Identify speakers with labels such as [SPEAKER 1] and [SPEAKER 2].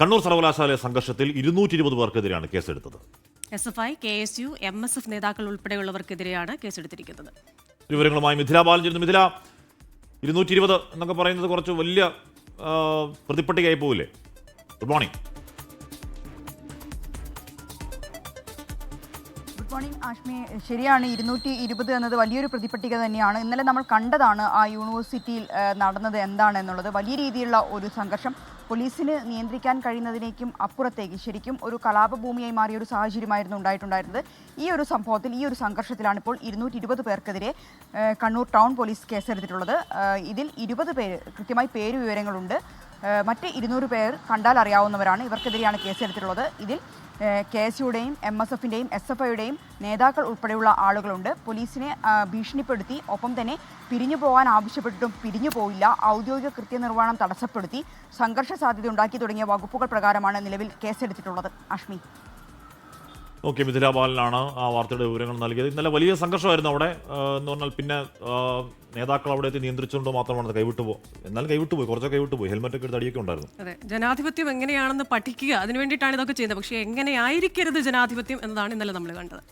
[SPEAKER 1] കണ്ണൂർ സർവകലാശാല സംഘർഷത്തിൽ 220 പേർക്കെതിരെയാണ് കേസെടുത്തത്.
[SPEAKER 2] SFI, KSU, MSF നേതാക്കൾ ഉൾപ്പെടെയുള്ളവർക്കെതിരെയാണ് കേസെടുത്തിരിക്കുന്നത്.
[SPEAKER 1] വിവരങ്ങളുമായി മിഥില ബാലൻ. മിഥില, 220 എന്നൊക്കെ പറയുന്നത് കുറച്ച് വലിയ പ്രതിപട്ടികയായി പോവില്ലേ? Good morning.
[SPEAKER 3] Good morning Ashmi. ശരിയാണ്, 220 എന്നത് വലിയൊരു പ്രതിപട്ടിക തന്നെയാണ്. ഇന്നലെ നമ്മൾ കണ്ടതാണ് ആ യൂണിവേഴ്സിറ്റിയിൽ നടന്നത് എന്താണ് എന്നുള്ളത്. വലിയ രീതിയിലുള്ള ഒരു സംഘർഷം, പോലീസിന് നിയന്ത്രിക്കാൻ കഴിയുന്നതിനേക്കും അപ്പുറത്തേക്ക് ശരിക്കും ഒരു കലാപഭൂമിയായി മാറിയ ഒരു സാഹചര്യമായിരുന്നു ഉണ്ടായിട്ടുണ്ടായിരുന്നത്. ഈ ഒരു സംഭവത്തിൽ, ഈ ഒരു സംഘർഷത്തിലാണ് ഇപ്പോൾ 220 പേർക്കെതിരെ കണ്ണൂർ ടൗൺ പോലീസ് കേസെടുത്തിട്ടുള്ളത്. ഇതിൽ 20 പേര് കൃത്യമായി പേര് വിവരങ്ങളുണ്ട്. മറ്റ് 200 പേർ കണ്ടാൽ അറിയാവുന്നവരാണ്. ഇവർക്കെതിരെയാണ് കേസെടുത്തിട്ടുള്ളത്. ഇതിൽ KSUടെയും MSFൻ്റെയും SFIയുടെയും നേതാക്കൾ ഉൾപ്പെടെയുള്ള ആളുകളുണ്ട്. പോലീസിനെ ഭീഷണിപ്പെടുത്തി, ഒപ്പം തന്നെ പിരിഞ്ഞു പോകാൻ ആവശ്യപ്പെട്ടിട്ടും പിരിഞ്ഞു പോയില്ല, ഔദ്യോഗിക കൃത്യനിർവഹണം തടസ്സപ്പെടുത്തി, സംഘർഷ സാധ്യത ഉണ്ടാക്കി തുടങ്ങിയ വകുപ്പുകൾ പ്രകാരമാണ് നിലവിൽ കേസെടുത്തിട്ടുള്ളത്. അഷ്മി.
[SPEAKER 1] ഓക്കെ, മിഥില ബാലനാണ് ആ വാർത്തയുടെ വിവരങ്ങൾ നൽകിയത്. ഇന്നലെ വലിയ സംഘർഷമായിരുന്നു അവിടെ എന്ന് പറഞ്ഞാൽ. പിന്നെ നേതാക്കൾ അവിടെ എത്തി നിയന്ത്രിച്ചുകൊണ്ട് മാത്രമാണ് കൈവിട്ടുപോയി, കുറച്ചൊക്കെ കൈവിട്ടുപോയി. ഹെൽമെറ്റൊക്കെ എടുത്ത് അടിയൊക്കെ ഉണ്ടായിരുന്നു.
[SPEAKER 2] അതെ, ജനാധിപത്യം എങ്ങനെയാണെന്ന് പഠിക്കുക, അതിനുവേണ്ടിയിട്ടാണ് ഇതൊക്കെ ചെയ്യുന്നത്. പക്ഷേ എങ്ങനെയായിരിക്കരുത് ജനാധിപത്യം എന്നതാണ് ഇന്നലെ നമ്മൾ കണ്ടത്.